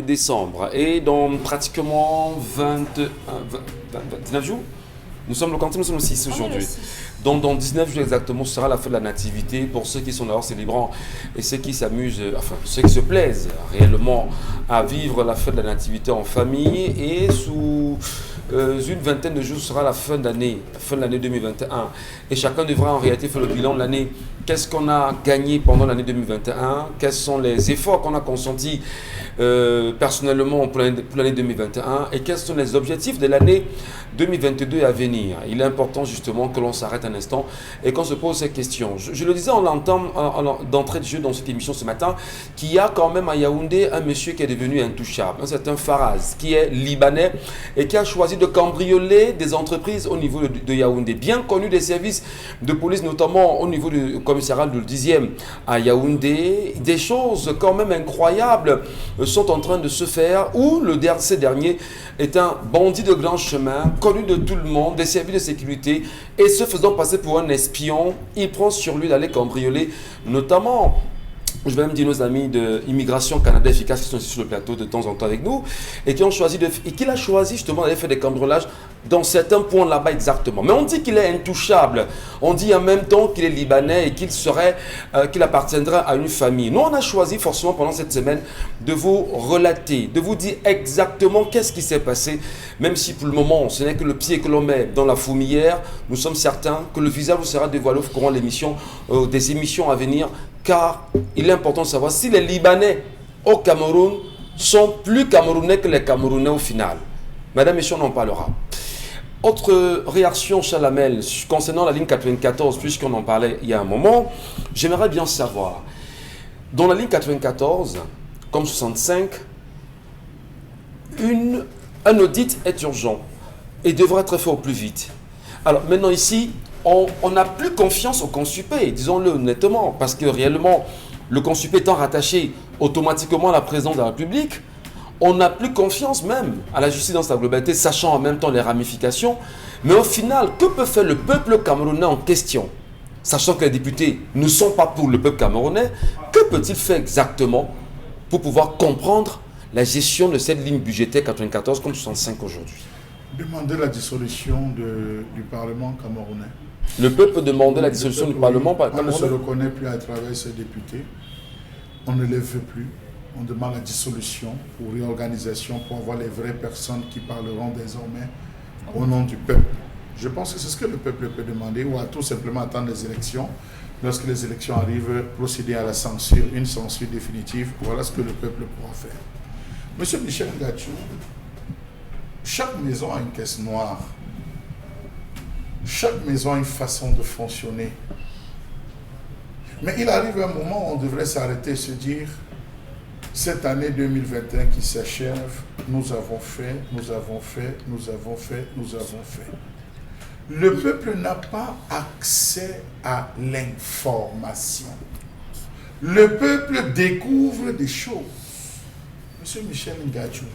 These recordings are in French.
décembre. Et dans pratiquement 19 jours, nous sommes le quantum, nous sommes le 6 aujourd'hui. Donc dans 19 jours exactement, ce sera la fête de la nativité pour ceux qui sont d'ailleurs célébrants et ceux qui s'amusent, enfin ceux qui se plaisent réellement à vivre la fête de la nativité en famille. Et sous une vingtaine de jours sera la fin d'année 2021. Et chacun devra en réalité faire le bilan de l'année. Qu'est-ce qu'on a gagné pendant l'année 2021? Quels sont les efforts qu'on a consentis personnellement pour l'année 2021? Et quels sont les objectifs de l'année 2022 à venir? Il est important justement que l'on s'arrête un instant et qu'on se pose ces questions. Je le disais d'entrée de jeu dans cette émission ce matin, qu'il y a quand même à Yaoundé un monsieur qui est devenu intouchable, un certain Faraz, qui est libanais et qui a choisi de cambrioler des entreprises au niveau de Yaoundé, bien connu des services de police, notamment au niveau du commissariat du 10e à Yaoundé. Des choses quand même incroyables sont en train de se faire, où ce dernier est un bandit de grand chemin, connu de tout le monde, des services de sécurité, et se faisant passer pour un espion, il prend sur lui d'aller cambrioler, notamment, je vais même dire nos amis de Immigration Canada Efficace qui sont ici sur le plateau de temps en temps avec nous, et qu'il a choisi justement d'aller faire des cambriolages dans certains points là-bas exactement. Mais on dit qu'il est intouchable. On dit en même temps qu'il est libanais et qu'il appartiendra à une famille. Nous, on a choisi forcément pendant cette semaine de vous relater, de vous dire exactement qu'est-ce qui s'est passé, même si pour le moment, ce n'est que le pied que l'on met dans la fourmilière. Nous sommes certains que le visage vous sera dévoilé au courant des émissions à venir, car il est important de savoir si les Libanais au Cameroun sont plus Camerounais que les Camerounais au final. Madame, messieurs, on en parlera. Autre réaction, Chalamel, concernant la ligne 94, puisqu'on en parlait il y a un moment, j'aimerais bien savoir, dans la ligne 94, comme 65, un audit est urgent et devrait être fait au plus vite. Alors maintenant ici, on n'a plus confiance au Consupé, disons-le honnêtement, parce que réellement, le Consupé étant rattaché automatiquement à la présidence de la République, on n'a plus confiance même à la justice dans sa globalité, sachant en même temps les ramifications. Mais au final, que peut faire le peuple camerounais en question? Sachant que les députés ne sont pas pour le peuple camerounais, que peut-il faire exactement pour pouvoir comprendre la gestion de cette ligne budgétaire 94 comme 65 aujourd'hui? Demander la dissolution du Parlement camerounais. Le peuple demandait la dissolution du Parlement camerounais. On ne se reconnaît plus à travers ces députés. On ne les veut plus. On demande la dissolution ou réorganisation pour avoir les vraies personnes qui parleront désormais au nom du peuple. Je pense que c'est ce que le peuple peut demander, ou à tout simplement attendre les élections. Lorsque les élections arrivent, procéder à la censure, une censure définitive. Voilà ce que le peuple pourra faire. Monsieur Michel Ngattchou, chaque maison a une caisse noire. Chaque maison a une façon de fonctionner. Mais il arrive un moment où on devrait s'arrêter et se dire, cette année 2021 qui s'achève, nous avons fait. Le peuple n'a pas accès à l'information. Le peuple découvre des choses. Monsieur Michel Ngattchou,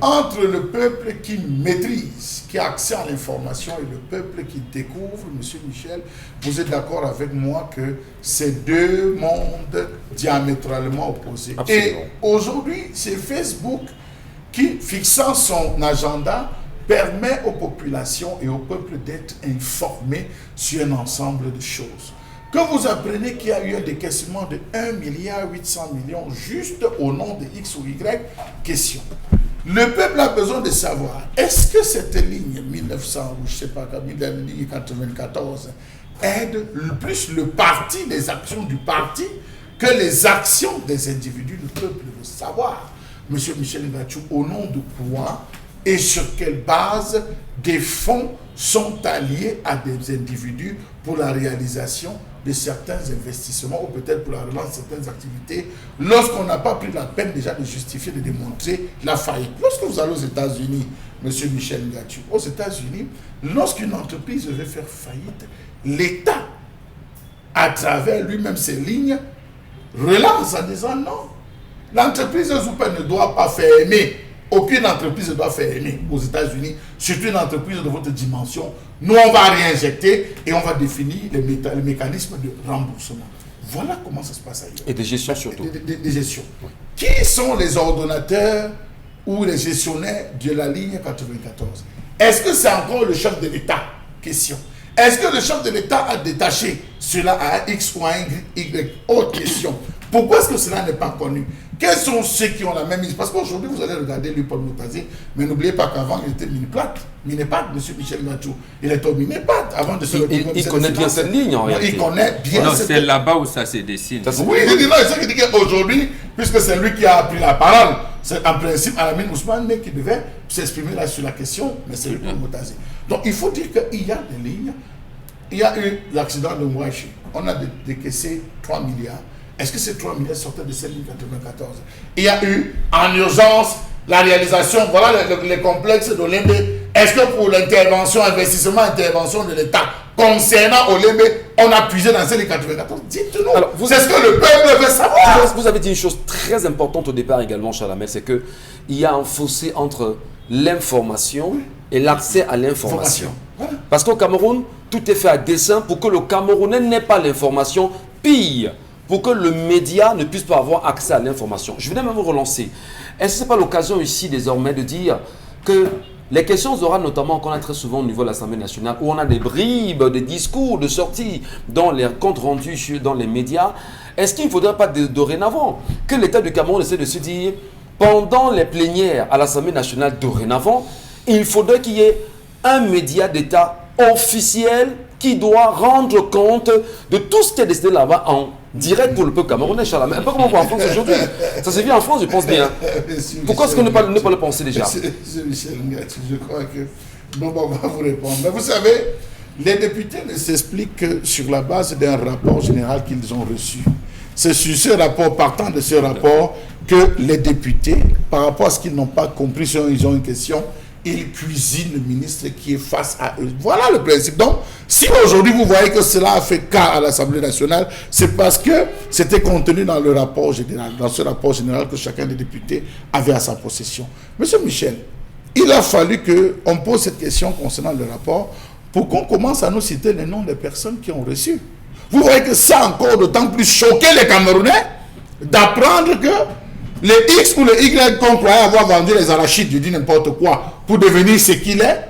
entre le peuple qui maîtrise, qui a accès à l'information et le peuple qui découvre, Monsieur Michel, vous êtes d'accord avec moi que c'est deux mondes diamétralement opposés. Absolument. Et aujourd'hui, c'est Facebook qui, fixant son agenda, permet aux populations et au peuple d'être informés sur un ensemble de choses. Que vous apprenez qu'il y a eu un décaissement de 1,8 milliard juste au nom de X ou Y, question. Le peuple a besoin de savoir, est-ce que cette ligne 1900 ou je ne sais pas, ligne 94 aide plus le parti, les actions du parti, que les actions des individus? Le peuple veut savoir, Monsieur Michel Ngattchou, au nom de quoi et sur quelle base des fonds sont alliés à des individus pour la réalisation de certains investissements ou peut-être pour la relance de certaines activités, lorsqu'on n'a pas pris la peine déjà de justifier, de démontrer la faillite. Lorsque vous allez aux États-Unis, Monsieur Michel Ngattchou, aux États-Unis, lorsqu'une entreprise veut faire faillite, l'État, à travers lui-même ses lignes, relance en disant non, l'entreprise ne doit pas fermer. Aucune entreprise ne doit fermer aux États-Unis, surtout une entreprise de votre dimension. Nous, on va réinjecter et on va définir les mécanismes de remboursement. Voilà comment ça se passe ailleurs. Et de gestion surtout. De gestion. Oui. Qui sont les ordonnateurs ou les gestionnaires de la ligne 94. Est-ce que c'est encore le chef de l'État? Question. Est-ce que le chef de l'État a détaché cela à un X ou à un Y? Autre question. Pourquoi est-ce que cela n'est pas connu? Quels sont ceux qui ont la même mise? Parce qu'aujourd'hui, vous allez regarder lui, Paul Moutazi, mais n'oubliez pas qu'avant, il était Minepat, M. Michel Mathieu. Il est au Minepat avant de se retrouver. Il connaît bien cette ligne en réalité. Il connaît bien cette ligne. C'est là-bas où ça se dessine. Oui, il dit non, c'est qu'il dit qu'aujourd'hui, puisque c'est lui qui a pris la parole, c'est en principe Alamine Ousmane qui devait s'exprimer là sur la question, mais c'est lui, Paul Moutazi. Donc il faut dire qu'il y a des lignes. Il y a eu l'accident de Mouachi. On a décaissé 3 milliards. Est-ce que ces 3 milliards sortaient de cette ligne 94? Il y a eu, en urgence, la réalisation, voilà les complexes d'Olembe. Est-ce que pour l'intervention, intervention de l'État concernant Olembe, on a puisé dans cette ligne 94? Dites-nous. C'est ce que le peuple veut savoir. Vous avez dit une chose très importante au départ également, Charles Hamel, c'est qu'il y a un fossé entre l'information et l'accès à l'information. Parce qu'au Cameroun, tout est fait à dessein pour que le Camerounais n'ait pas l'information, pire, pour que le média ne puisse pas avoir accès à l'information. Je voulais même vous relancer. Est-ce que ce n'est pas l'occasion ici désormais de dire que les questions orales, notamment qu'on a très souvent au niveau de l'Assemblée nationale, où on a des bribes, des discours de sortie dans les comptes rendus dans les médias, est-ce qu'il ne faudrait pas dorénavant que l'État du Cameroun essaie de se dire, pendant les plénières à l'Assemblée nationale dorénavant, il faudrait qu'il y ait un média d'État officiel qui doit rendre compte de tout ce qui est décidé là-bas en direct pour le peuple camerounais, Charles. Un peu comme on voit en France aujourd'hui. Ça se vit en France, je pense bien. Pourquoi est-ce qu'on ne peut pas le penser déjà? Monsieur Michel Ngati, je crois que on va vous répondre. Mais vous savez, les députés ne s'expliquent que sur la base d'un rapport général qu'ils ont reçu. C'est sur ce rapport, partant de ce rapport, que les députés, par rapport à ce qu'ils n'ont pas compris, si ils ont une question, ils cuisinent le ministre qui est face à eux. Voilà le principe. Donc, si aujourd'hui vous voyez que cela a fait cas à l'Assemblée nationale, c'est parce que c'était contenu dans le rapport général, dans ce rapport général que chacun des députés avait à sa possession. Monsieur Michel, il a fallu qu'on pose cette question concernant le rapport pour qu'on commence à nous citer les noms des personnes qui ont reçu. Vous voyez que ça a encore d'autant plus choqué les Camerounais d'apprendre que les X ou les Y qu'on croyait avoir vendu les arachides, je dis n'importe quoi, pour devenir ce qu'il est,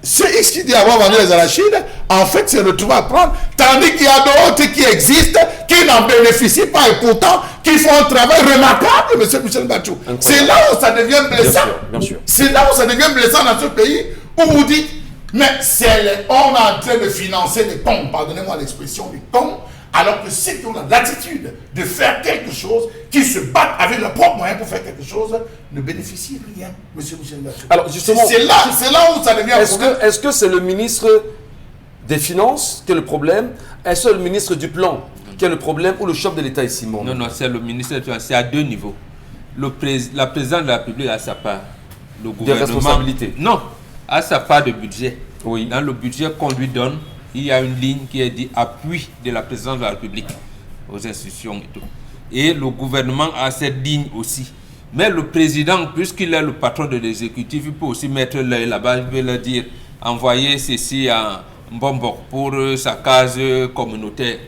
ce X qui dit avoir vendu les arachides, en fait, s'est retrouvé à prendre, tandis qu'il y a d'autres qui existent, qui n'en bénéficient pas, et pourtant, qui font un travail remarquable, M. Michel Bachou. C'est là où ça devient blessant. Bien sûr. C'est là où ça devient blessant dans ce pays, où vous dites, mais on est en train de financer les cons, pardonnez-moi l'expression, les cons, alors que ceux qui ont l'attitude de faire quelque chose, qui se battent avec leurs propres moyens pour faire quelque chose, ne bénéficient de rien, M. Michel Bachou. Alors justement, c'est là où ça devient un problème. Est-ce que c'est le ministre des Finances qui est le problème? Est-ce que c'est le ministre du Plan qui est le problème ou le chef de l'État ici? Non, c'est le ministre des Finances. C'est à deux niveaux. La présidente de la République a sa part. Le gouvernement, des responsabilités? Non, a sa part de budget. Oui. Dans le budget qu'on lui donne, il y a une ligne qui est dit appui de la présidence de la République aux institutions et tout. Et le gouvernement a cette ligne aussi. Mais le président, puisqu'il est le patron de l'exécutif, il peut aussi mettre l'œil là-bas, il veut leur dire envoyer ceci à Mbombok pour sa case communautaire.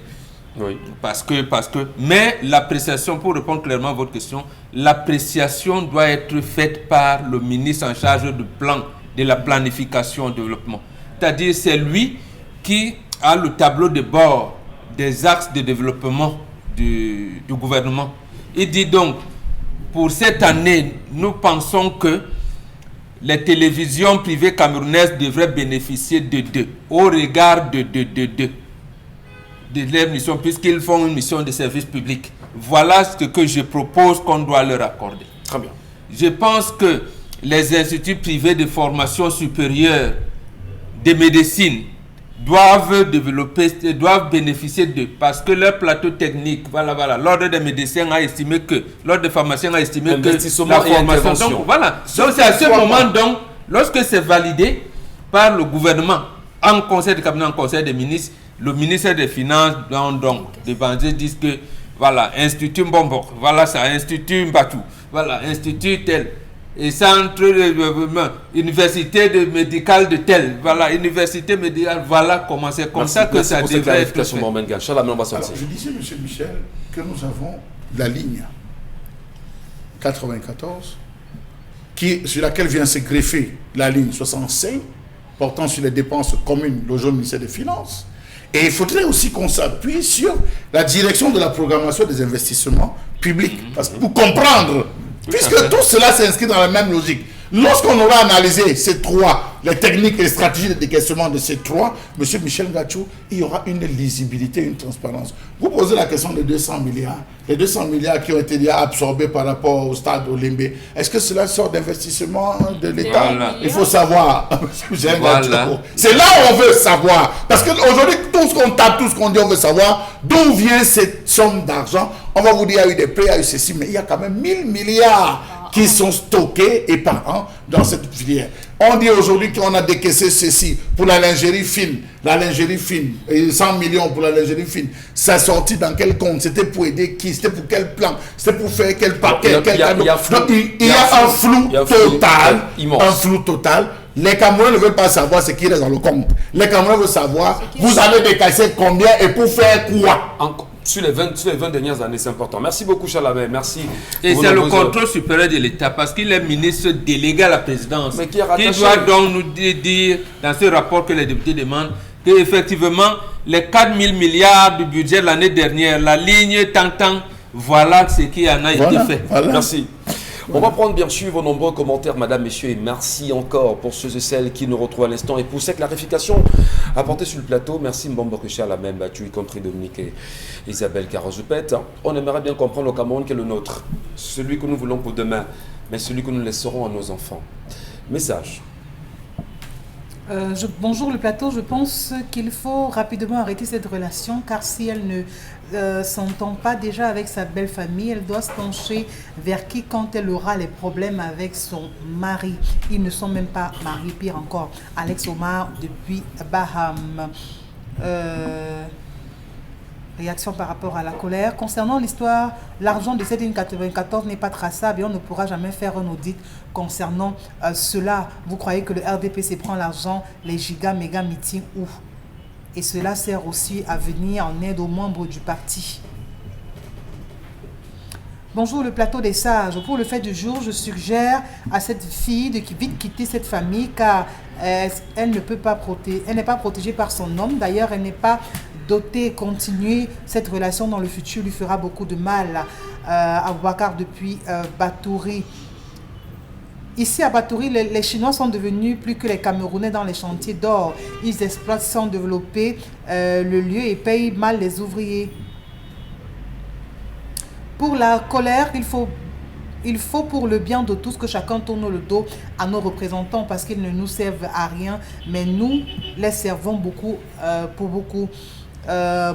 Oui. Parce que, mais l'appréciation, pour répondre clairement à votre question, l'appréciation doit être faite par le ministre en charge du plan, de la planification et développement. C'est-à-dire, c'est lui qui a le tableau de bord des axes de développement du gouvernement. Il dit donc, pour cette année, nous pensons que les télévisions privées camerounaises devraient bénéficier de deux, au regard de leur mission, puisqu'ils font une mission de service public. Voilà ce que je propose qu'on doit leur accorder. Très bien. Je pense que les instituts privés de formation supérieure de médecine doivent bénéficier d'eux parce que leur plateau technique, voilà, l'ordre des médecins a estimé que, l'ordre des pharmaciens a estimé que la formation, donc c'est à ce moment, donc, lorsque c'est validé par le gouvernement, en conseil de cabinet, en conseil des ministres, le ministère des Finances, donc, les bandits disent que, voilà, Institut Mbombok, voilà ça, Institut Mbatou, voilà, Institut tel, et centre université médicale de tel, voilà, université médicale, voilà comment c'est comme ça que ça devrait être fait. Alors, je disais, M. Michel, que nous avons la ligne 94 sur laquelle vient se greffer la ligne 65, portant sur les dépenses communes logées au ministère des Finances. Et il faudrait aussi qu'on s'appuie sur la direction de la programmation des investissements publics. Parce que pour comprendre, puisque tout cela s'inscrit dans la même logique. Lorsqu'on aura analysé ces trois, les techniques et les stratégies de décaissement de ces trois, M. Michel Ngachou, il y aura une lisibilité, une transparence. Vous posez la question de 200 milliards. Les 200 milliards qui ont été déjà absorbés par rapport au stade Olimbe, est-ce que cela sort d'investissement de l'État? Il faut savoir. C'est là où on veut savoir. Parce qu'aujourd'hui, tout ce qu'on tape, tout ce qu'on dit, on veut savoir d'où vient cette somme d'argent. On va vous dire, il y a eu des prêts, il y a eu ceci, mais il y a quand même 1000 milliards qui sont stockés et par an dans cette filière. On dit aujourd'hui qu'on a décaissé ceci pour la lingerie fine, et 100 millions pour la lingerie fine. Ça sorti dans quel compte? C'était pour aider qui? C'était pour quel plan? C'était pour faire quel paquet? Il y a un flou total. Un flou total. Les Camerounais ne veulent pas savoir ce qui reste dans le compte. Les Camerounais veulent savoir, vous avez décaissé combien et pour faire quoi? Sur les 20 dernières années, c'est important. Merci beaucoup, Charles. Merci. Et c'est le contrôle supérieur de l'État, parce qu'il est ministre délégué à la présidence, qui doit donc nous dire, dans ce rapport que les députés demandent, qu'effectivement, les 4 000 milliards du budget l'année dernière, la ligne tant, voilà ce qui en a été fait. Voilà. Merci. On va prendre bien sûr vos nombreux commentaires, madame, messieurs, et merci encore pour ceux et celles qui nous retrouvent à l'instant et pour ces clarifications apportées sur le plateau. Merci Mbombo Kéchar, la même battue, y compris Dominique et Isabelle Carozoupette. On aimerait bien comprendre le Cameroun qui est le nôtre, celui que nous voulons pour demain, mais celui que nous laisserons à nos enfants. Message. Bonjour le plateau, je pense qu'il faut rapidement arrêter cette relation, car si elle ne s'entend pas déjà avec sa belle famille, elle doit se pencher vers qui quand elle aura les problèmes avec son mari. Ils ne sont même pas mariés, pire encore. Alex Omar depuis Baham. Réaction par rapport à la colère. Concernant l'histoire, l'argent de 7,94 n'est pas traçable et on ne pourra jamais faire un audit concernant cela. Vous croyez que le RDPC prend l'argent, les giga, méga meetings où? Et cela sert aussi à venir en aide aux membres du parti. Bonjour le plateau des sages. Pour le fait du jour, je suggère à cette fille de vite quitter cette famille car elle n'est pas protégée par son homme. D'ailleurs, elle n'est pas dotée. Continuer cette relation dans le futur lui fera beaucoup de mal. Aboubacar depuis Batouri. Ici à Batouri, les Chinois sont devenus plus que les Camerounais dans les chantiers d'or. Ils exploitent sans développer le lieu et payent mal les ouvriers. Pour la colère, il faut pour le bien de tous que chacun tourne le dos à nos représentants parce qu'ils ne nous servent à rien, mais nous les servons beaucoup pour beaucoup.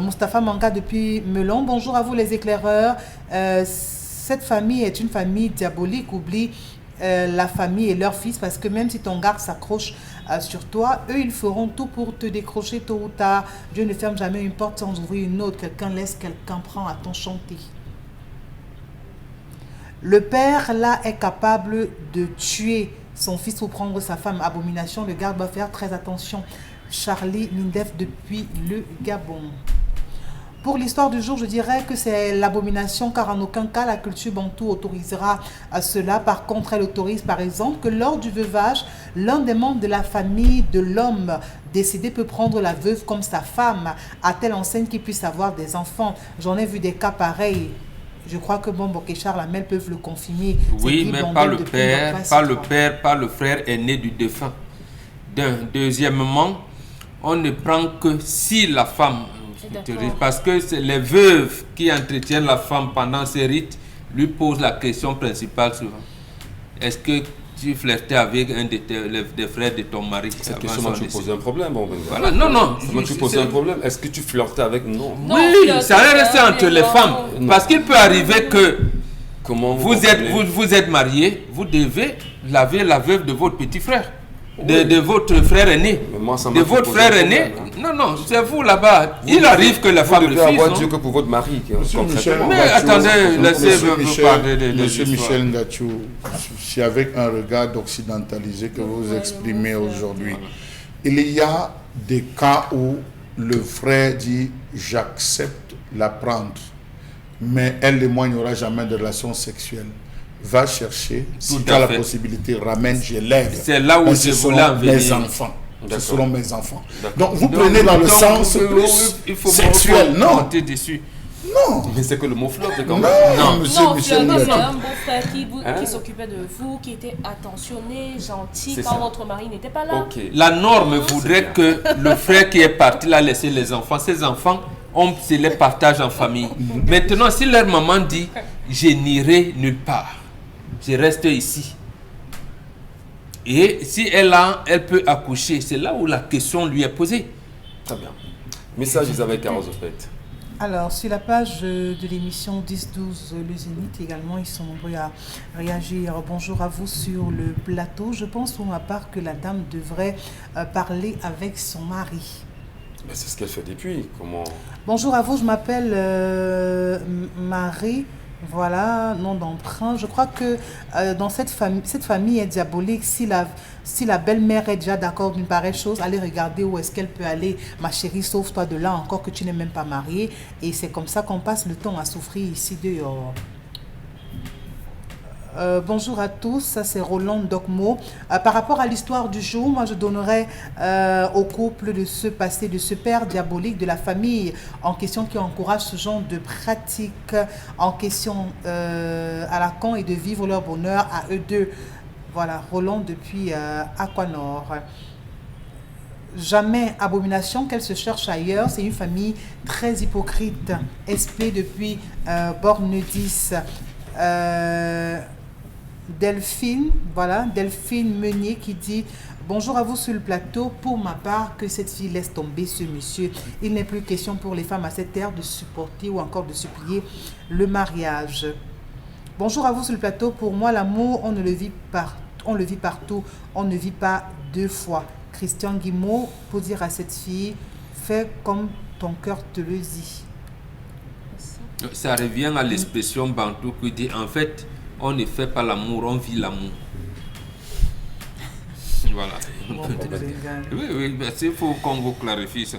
Mustapha Manga depuis Melon. Bonjour à vous les éclaireurs. Cette famille est une famille diabolique. Oublie la famille et leur fils parce que même si ton garde s'accroche sur toi, eux ils feront tout pour te décrocher tôt ou tard. Dieu ne ferme jamais une porte sans ouvrir une autre. Quelqu'un laisse, quelqu'un prend, à ton chanter. Le père là est capable de tuer son fils pour prendre sa femme. Abomination, le garde doit faire très attention. Charlie Mindef depuis le Gabon. Pour l'histoire du jour, je dirais que c'est l'abomination car en aucun cas la culture bantou autorisera cela. Par contre, elle autorise par exemple que lors du veuvage, l'un des membres de la famille de l'homme décédé peut prendre la veuve comme sa femme à telle enseigne qu'il puisse avoir des enfants. J'en ai vu des cas pareils. Je crois que Mbombo Kéchar, la mère peuvent le confirmer. Oui, mais pas le père, pas le frère aîné du défunt. Deuxièmement, on ne prend que si la femme, parce que c'est les veuves qui entretiennent la femme pendant ces rites, lui posent la question principale souvent. Est-ce que tu flirtais avec un des frères de ton mari? Cette question, tu posais un problème. Bon, voilà, non. Tu posais un problème. Est-ce que tu flirtais avec? Non. Oui, ça va rester entre les femmes. Parce qu'il peut arriver que vous êtes mariés, vous devez laver la veuve de votre petit frère. De votre frère aîné. De votre frère aîné. Non, c'est vous là-bas. Il arrive que la femme refuse. Vous devez avoir Dieu que pour votre mari. Mais attendez, laissez-moi parler de Monsieur Michel Ngachou, c'est avec un regard occidentalisé que vous exprimez aujourd'hui. Il y a des cas où le frère dit j'accepte la prendre, mais elle et moi il n'y aura jamais de relation sexuelle. va chercher, si tu as la possibilité, ramène, je lève. C'est là où je voulais en venir. Mes enfants. Ce seront mes enfants. Donc vous prenez dans le sens plus sexuel. Non. Dessus. Non. Mais c'est que le mot flotte quand même. Non, monsieur Michel. C'est un beau-frère qui s'occupait de vous, qui était attentionné, gentil quand votre mari n'était pas là. Okay. La norme voudrait que le frère qui est parti l'a laissé les enfants. Ses enfants, on se les partage en famille. Maintenant, si leur maman dit « je n'irai nulle part, je reste ici », et si elle peut accoucher, c'est là où la question lui est posée. Très bien. Message Isabelle Carozopet. Alors, sur la page de l'émission 10-12, le Zénith également, ils sont nombreux à réagir. Bonjour à vous sur le plateau. Je pense pour ma part que la dame devrait parler avec son mari. Ben, c'est ce qu'elle fait depuis. Comment... Bonjour à vous, je m'appelle Marie. Voilà, nom d'emprunt. Je crois que dans cette famille est diabolique. Si la belle-mère est déjà d'accord d'une pareille chose, allez regarder où est-ce qu'elle peut aller. Ma chérie, sauve-toi de là, encore que tu n'es même pas mariée. Et c'est comme ça qu'on passe le temps à souffrir ici dehors. Bonjour à tous, ça c'est Roland Docmo. Par rapport à l'histoire du jour, moi je donnerais au couple de ce passé, de ce père diabolique de la famille en question qui encourage ce genre de pratique en question à la con et de vivre leur bonheur à eux deux. Voilà, Roland depuis Aquanor. Jamais abomination qu'elle se cherche ailleurs, c'est une famille très hypocrite. SP depuis Borne 10. Delphine, voilà, Delphine Meunier qui dit « Bonjour à vous sur le plateau. Pour ma part, que cette fille laisse tomber ce monsieur. Il n'est plus question pour les femmes à cette ère de supporter ou encore de supplier le mariage. » Bonjour à vous sur le plateau. Pour moi, l'amour, on le vit partout. On ne vit pas deux fois. Christian Guimau, pour dire à cette fille « Fais comme ton cœur te le dit. » Ça revient à l'expression bantou qui dit en fait, on ne fait pas l'amour, on vit l'amour. Voilà. Oui, il faut qu'on vous clarifie ça.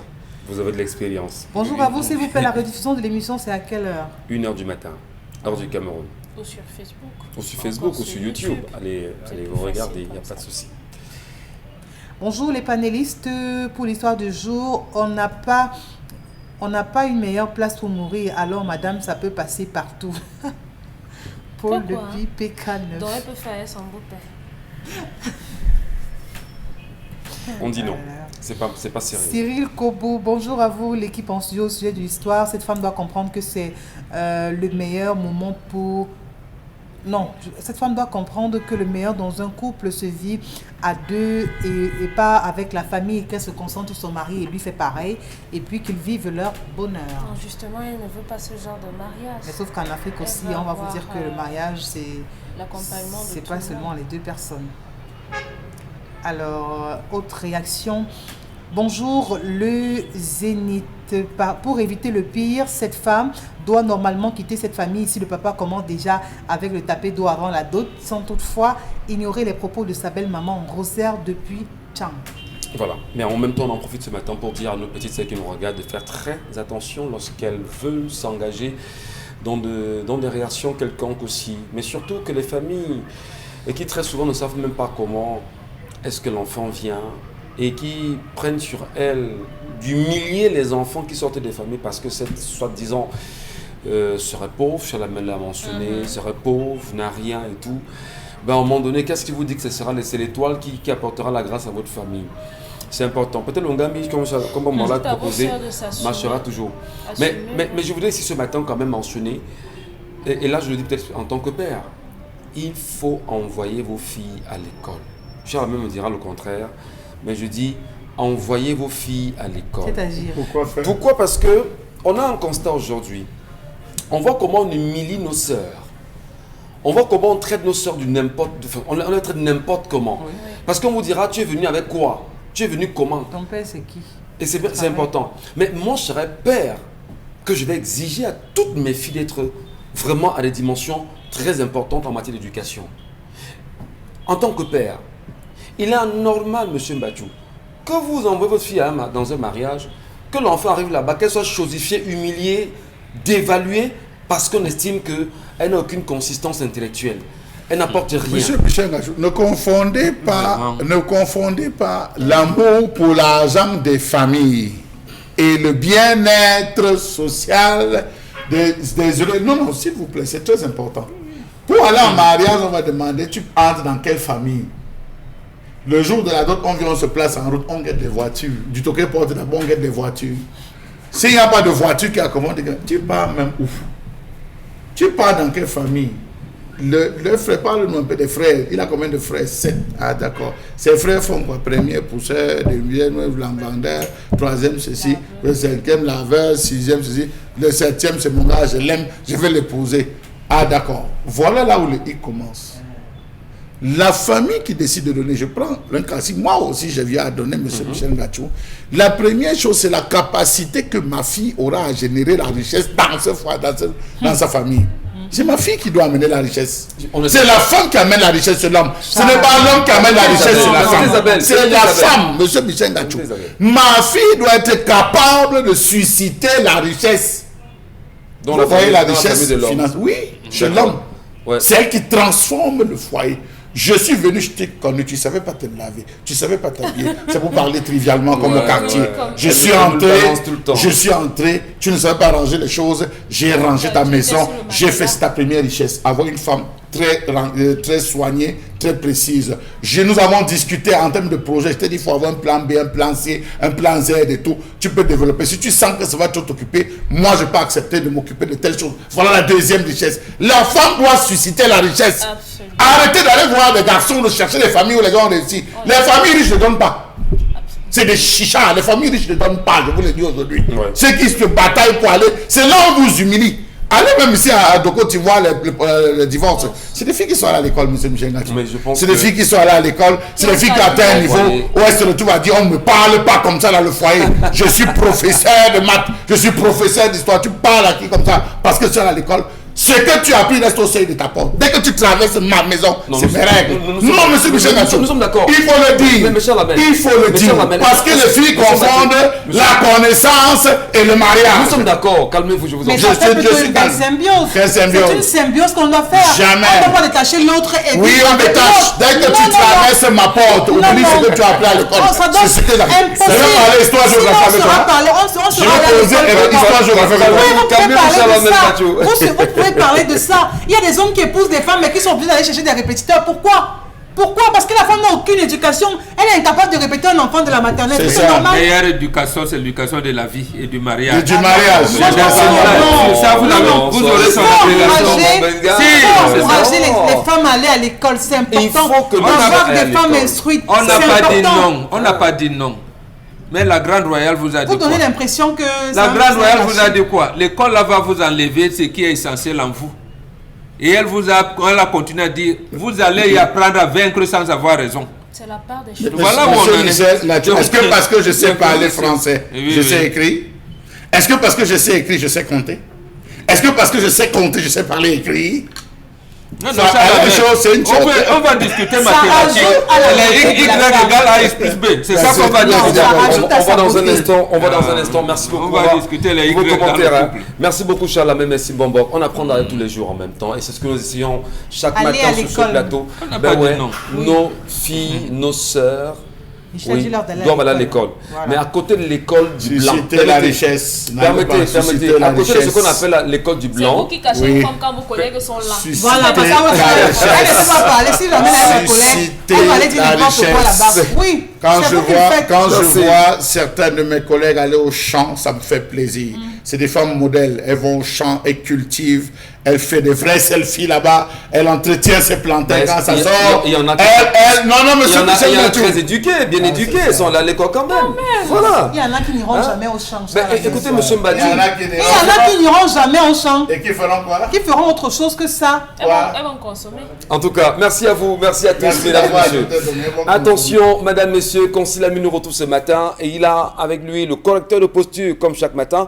Vous avez de l'expérience. Bonjour à vous, s'il vous plaît, la rediffusion de l'émission, c'est à quelle heure? 1h du matin, heure du Cameroun. Ou sur Facebook. Ou sur Facebook, ou sur YouTube. Allez vous regarder, il n'y a pas de souci. Bonjour les panélistes, pour l'histoire du jour, on n'a pas une meilleure place pour mourir, alors madame, ça peut passer partout. Paul depuis PK9. Donc elle peut faire son beau-père. On dit non, c'est pas sérieux. Cyril Kobo, bonjour à vous, l'équipe en studio au sujet de l'histoire. Cette femme doit comprendre que c'est le meilleur moment pour... Non, cette femme doit comprendre que le meilleur dans un couple se vit à deux et pas avec la famille, qu'elle se concentre sur son mari et lui fait pareil, et puis qu'ils vivent leur bonheur. Non, justement, elle ne veut pas ce genre de mariage. Mais sauf qu'en Afrique aussi, on va vous dire que le mariage, c'est pas seulement les deux personnes. Alors, autre réaction. Bonjour, le Zénith. Pour éviter le pire, cette femme doit normalement quitter cette famille si le papa commence déjà avec le tapé d'eau avant la dot, sans toutefois ignorer les propos de sa belle-maman Rosaire depuis Tchang. Voilà, mais en même temps, on en profite ce matin pour dire à nos petites sœurs qui nous regardent de faire très attention lorsqu'elles veulent s'engager dans des réactions quelconques aussi. Mais surtout que les familles, et qui très souvent ne savent même pas comment est-ce que l'enfant vient, et qui prennent sur elles d'humilier les enfants qui sortent des familles parce que cette soi-disant serait pauvre, je l'a mentionné, serait pauvre, n'a rien et tout. Ben, à un moment donné, qu'est-ce qui vous dit que c'est l'étoile qui apportera la grâce à votre famille? C'est important. Peut-être l'Ongami, comme on l'a proposé, marchera toujours. Mais je voudrais ici ce matin quand même mentionner, et là je le dis peut-être en tant que père, il faut envoyer vos filles à l'école. Charles même me dira le contraire. Mais je dis, envoyez vos filles à l'école. C'est-à-dire Pourquoi? Parce que on a un constat aujourd'hui. On voit comment on humilie nos sœurs. On voit comment on traite nos sœurs on les traite n'importe comment. Oui. Parce qu'on vous dira, tu es venu avec quoi? Tu es venu comment? Ton père, c'est qui? Et c'est important. Mais moi, je serais père que je vais exiger à toutes mes filles d'être vraiment à des dimensions très importantes en matière d'éducation. En tant que père, il est anormal, monsieur Mbadjou, que vous envoyez votre fille dans un mariage, que l'enfant arrive là-bas, qu'elle soit chosifiée, humiliée, dévaluée, parce qu'on estime qu'elle n'a aucune consistance intellectuelle. Elle n'apporte rien. Monsieur Michel Gachou, ne confondez pas l'amour pour l'argent des familles et le bien-être social des heureux. Non, s'il vous plaît, c'est très important. Pour aller en mariage, on va demander, tu entres dans quelle famille? Le jour de la dot, on vient, on se place en route, on guette des voitures. Du toquet porte d'abord, on guette des voitures. S'il n'y a pas de voiture qui accommode, tu pars même où? Tu pars dans quelle famille? Le frère, parle-nous un peu des frères. Il a combien de frères? 7. Ah d'accord. Ses frères font quoi? Premier pousseur, deuxième lambandeur, troisième ceci, le cinquième laveur, sixième ceci, le septième c'est mon gars, je l'aime, je vais l'épouser. Ah d'accord. Voilà là où le hic commence. La famille qui décide de donner, je prends un classique, moi aussi je viens à donner, monsieur Michel Gachou. La première chose, c'est la capacité que ma fille aura à générer la richesse dans sa famille. C'est ma fille qui doit amener la richesse. C'est la femme qui amène la richesse sur l'homme. Ce n'est pas l'homme qui amène la richesse sur la femme. C'est la femme, monsieur Michel Gachou. Ma fille doit être capable de susciter la richesse. Vous voyez la richesse financière. Oui, chez l'homme. C'est elle qui transforme le foyer. Je suis venu, je t'ai connu, tu ne savais pas te laver, tu ne savais pas t'habiller. C'est pour parler trivialement comme au quartier. Je suis entré, tu ne savais pas ranger les choses, j'ai rangé ta maison, j'ai fait ta première richesse. Avoir une femme très soignée, très précise. Nous avons discuté en termes de projet. Je t'ai dit, il faut avoir un plan B, un plan C, un plan Z et tout. Tu peux développer. Si tu sens que ça va t'occuper, moi, je ne peux pas accepter de m'occuper de telles choses. Voilà la deuxième richesse. La femme doit susciter la richesse. Absolument. Arrêtez d'aller voir des garçons, de chercher des familles où les gens ont réussi. Les familles riches ne donnent pas. C'est des chichas. Les familles riches ne donnent pas, je vous le dis aujourd'hui. Ceux qui se bataillent pour aller, c'est là où vous humilient. Allez même ici à Doko, tu vois le divorce. C'est des filles qui sont allées à l'école, monsieur Michel Gachou. C'est des filles qui sont allées à l'école. C'est des filles qui atteignent un niveau où est-ce que tout va dire, on ne me parle pas comme ça dans le foyer. Je suis professeur de maths, je suis professeur d'histoire. Tu parles à qui comme ça parce que tu es à l'école. Ce que tu as appris reste au seuil de ta porte. Dès que tu traverses ma maison, c'est mes règles. Non, monsieur Michel Gachou. Nous sommes d'accord. Il faut le dire. Il faut le dire. Parce que les filles confondent la connaissance et le mariage. Nous sommes d'accord. Calmez-vous, je vous en prie. Je suis dans symbiose. C'est une symbiose qu'on doit faire. Jamais. On ne doit pas détacher l'autre. Oui, on détache. Dès que tu traverses ma porte, oublie ce que tu as appris à l'école. C'est ce que j'ai appris. Je vais parler histoire géographie avec toi. Je vais poser histoire géographie avec toi. Vous pouvez parler de ça. Il y a des hommes qui épousent des femmes mais qui sont obligés d'aller chercher des répétiteurs. Pourquoi? Parce que la femme n'a aucune éducation. Elle est incapable de répéter un enfant de la maternelle. C'est normal. La meilleure éducation, c'est l'éducation de la vie et du mariage. Et du mariage. Ça, vous aurez son appellation. Si, encourager les femmes à aller à l'école, c'est important. Il faut que avoir des femmes instruites. On n'a pas dit non. On n'a pas dit non. Mais la Grande Royale vous a dit quoi? Vous donnez l'impression que... La Grande Royale vous a dit quoi? L'école là va vous enlever ce qui est essentiel en vous. Et elle a continué à dire, vous allez y apprendre à vaincre sans avoir raison. C'est la part des choses. Voilà où on en est. Est-ce que parce que je sais parler français, je sais écrire? Est-ce que parce que je sais écrire, je sais compter? Est-ce que parce que je sais compter, je sais parler et écrire? Non, c'est une chose. On va discuter mathématiques. Y égale AX plus B. C'est ça qu'on va discuter. On va dans un instant. Merci beaucoup. On va discuter les commentaires. Merci beaucoup, Charles. Merci, Bombok. On apprend tous les jours en même temps. Et c'est ce que nous essayons chaque matin sur ce plateau. Nos filles, nos sœurs, doivent aller à l'école. Mais à côté de l'école du blanc, la richesse. Permettez, à côté de ce qu'on appelle l'école du blanc. C'est vous qui cachez les femmes quand vos collègues sont là. Voilà, parce que elle ne va pas parler. Si jamais elle est collègue, elle va aller dire pourquoi là-bas. Oui. Quand je vois certains de mes collègues aller au champ, ça me fait plaisir. C'est des femmes modèles. Elles vont au champ et cultivent. Elle fait des vrais selfies là-bas. Elle entretient ses plantains quand ça sort. Il y en a monsieur Michel Gachou. Très éduqués, bien éduqués. Ils sont là à l'école quand même. Voilà. Il y en a qui n'iront jamais au champ. Écoutez, monsieur Mbadi. Il y en a qui n'iront jamais au champ. Et qui feront quoi? Qui feront autre chose que ça. Elles vont consommer. En tout cas, merci à vous. Merci à tous, mesdames et messieurs. Attention, mesdames, messieurs, Consil Lamy nous retrouve ce matin. Et il a avec lui le correcteur de posture comme chaque matin.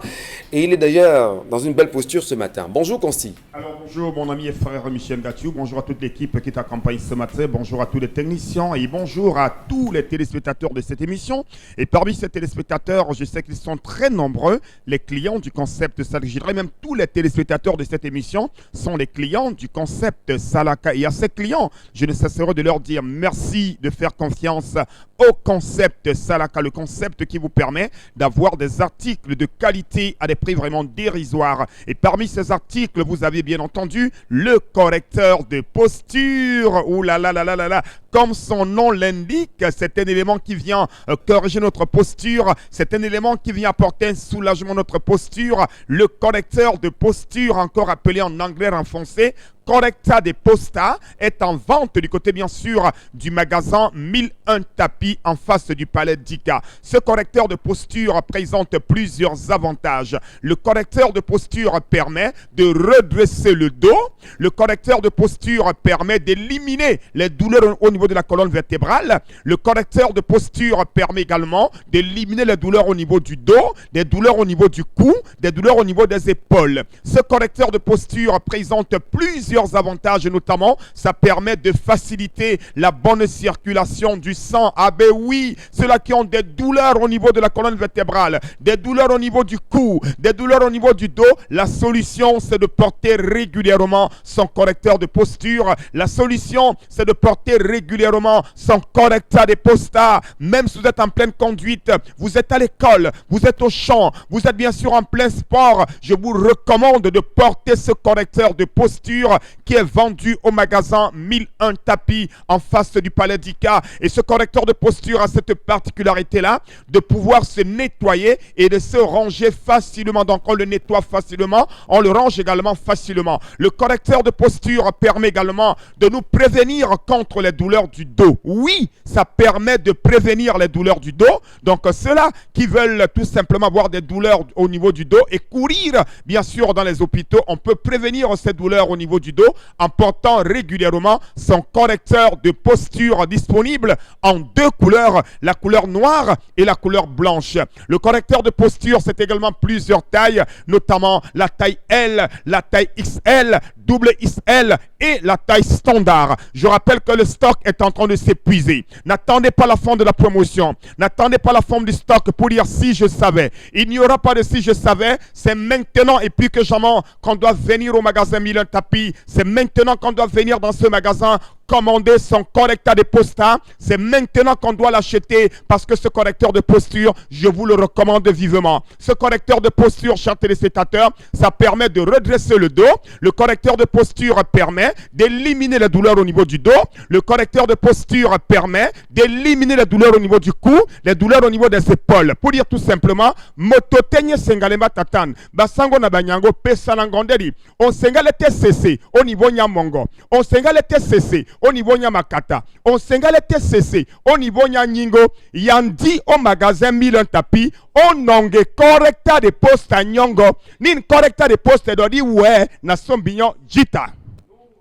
Et il est d'ailleurs dans une belle posture ce matin. Bonjour, Consil. Alors bonjour mon ami et frère Michel Gatiou, bonjour à toute l'équipe qui t'accompagne ce matin, bonjour à tous les techniciens et bonjour à tous les téléspectateurs de cette émission. Et parmi ces téléspectateurs, je sais qu'ils sont très nombreux, les clients du concept Salaka. Je dirais même tous les téléspectateurs de cette émission sont les clients du concept Salaka. Et à ces clients, je ne cesserai de leur dire merci de faire confiance au concept Salaka, le concept qui vous permet d'avoir des articles de qualité à des prix vraiment dérisoires. Et parmi ces articles, vous avez bien entendu le correcteur de posture. Ouh là là là là là là. Comme son nom l'indique, c'est un élément qui vient corriger notre posture. C'est un élément qui vient apporter un soulagement à notre posture. Le correcteur de posture, encore appelé en anglais renfoncé, Correcta de Posta, est en vente du côté bien sûr du magasin 1001 tapis en face du palais d'Ika. Ce correcteur de posture présente plusieurs avantages. Le correcteur de posture permet de redresser le dos. Le correcteur de posture permet d'éliminer les douleurs au niveau de la colonne vertébrale. Le correcteur de posture permet également d'éliminer les douleurs au niveau du dos, des douleurs au niveau du cou, des douleurs au niveau des épaules. Ce correcteur de posture présente plusieurs avantages, notamment ça permet de faciliter la bonne circulation du sang. Ah ben oui, ceux-là qui ont des douleurs au niveau de la colonne vertébrale, des douleurs au niveau du cou, des douleurs au niveau du dos, la solution c'est de porter régulièrement son correcteur de posture. La solution c'est de porter régulièrement son correcteur de posta. Même si vous êtes en pleine conduite, vous êtes à l'école, vous êtes au champ, vous êtes bien sûr en plein sport, je vous recommande de porter ce correcteur de posture qui est vendu au magasin 1001 tapis en face du palais d'Ika. Et ce correcteur de posture a cette particularité-là de pouvoir se nettoyer et de se ranger facilement. Donc on le nettoie facilement, on le range également facilement. Le correcteur de posture permet également de nous prévenir contre les douleurs du dos. Oui, ça permet de prévenir les douleurs du dos. Donc ceux-là qui veulent tout simplement avoir des douleurs au niveau du dos et courir bien sûr dans les hôpitaux, on peut prévenir ces douleurs au niveau du dos en portant régulièrement son correcteur de posture disponible en deux couleurs, la couleur noire et la couleur blanche. Le correcteur de posture, c'est également plusieurs tailles, notamment la taille L, la taille XL, double XL et la taille standard. Je rappelle que le stock est en train de s'épuiser. N'attendez pas la fin de la promotion. N'attendez pas la fin du stock pour dire si je savais. Il n'y aura pas de si je savais. C'est maintenant et plus que jamais qu'on doit venir au magasin 1001 tapis. C'est maintenant qu'on doit venir dans ce magasin commander son correcteur de posta. C'est maintenant qu'on doit l'acheter parce que ce correcteur de posture, je vous le recommande vivement. Ce correcteur de posture, chers téléspectateurs, ça permet de redresser le dos. Le correcteur de posture permet d'éliminer les douleurs au niveau du dos. Le correcteur de posture permet d'éliminer les douleurs au niveau du cou, les douleurs au niveau des épaules. Pour dire tout simplement, mototenye sengalema tatan, basango na banyango pesa nangonderi. On sengale TCC au niveau nyamongo. On sengale TCC au niveau nyamakata. On sengale TCC au niveau nyingo. Yandi au magasin 1001 tapis. On nonge correcteur de poste nyongo. Nin correcteur de poste dodi ouais na sombignon jita.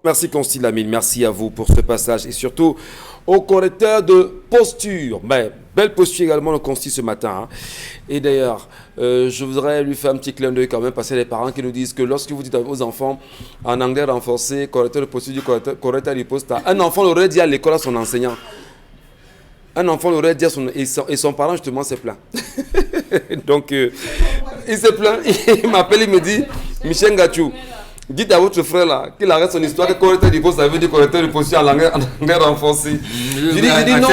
Merci Constille Lamine, merci à vous pour ce passage et surtout au correcteur de posture. Ben, belle posture également le Constille ce matin. Hein. Et d'ailleurs, je voudrais lui faire un petit clin d'œil quand même parce qu'il y a des parents qui nous disent que lorsque vous dites aux enfants en anglais renforcé, correcteur de posture du correcteur de posture, un enfant l'aurait dit à l'école à son enseignant. Un enfant l'aurait dit à son parent justement s'est plaint. Donc, il s'est plaint, il m'appelle, il me dit, Michel Gatiou, dites à votre frère là qu'il arrête son histoire que correcteur de posture, ça veut dire correcteur de posture en anglais renforcé. J'ai dit non.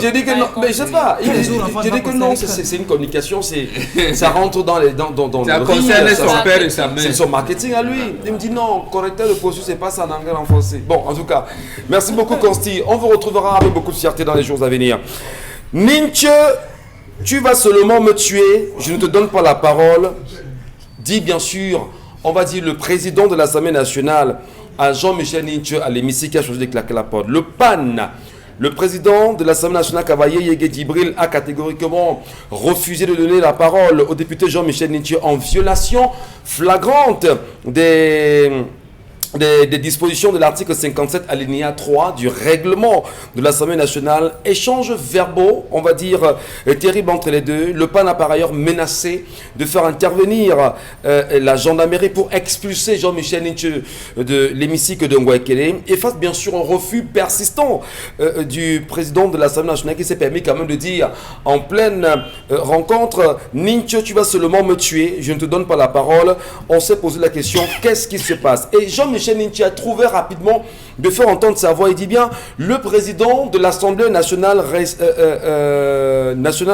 J'ai dit que non, mais je sais pas. J'ai dit que non, c'est une communication, ça rentre dans les ça concerne son père et sa mère. C'est son marketing à lui. Il me dit non, correcteur de posture, c'est pas ça en anglais renforcé. Bon, en tout cas, merci beaucoup Consti. On vous retrouvera avec beaucoup de fierté dans les jours à venir. Ninche, tu vas seulement me tuer. Je ne te donne pas la parole. Dis bien sûr. On va dire le président de l'Assemblée nationale, à Jean-Michel Ninche, à l'hémicycle, qui a choisi de claquer la porte. Le PAN, le président de l'Assemblée nationale, Cavaillé Yégué Djibril, a catégoriquement refusé de donner la parole au député Jean-Michel Ninche en violation flagrante des des dispositions de l'article 57 alinéa 3 du règlement de l'Assemblée nationale. Échanges verbaux, on va dire, terribles entre les deux. Le PAN a par ailleurs menacé de faire intervenir la gendarmerie pour expulser Jean-Michel Ninche de l'hémicycle de Ngouaikele, et face bien sûr au refus persistant du président de l'Assemblée nationale, qui s'est permis quand même de dire en pleine rencontre: Ninche, tu vas seulement me tuer, je ne te donne pas la parole. On s'est posé la question, qu'est-ce qui se passe? Et Jean-Michel Ninche a trouvé rapidement de faire entendre sa voix. Il dit bien: le président de l'Assemblée nationale,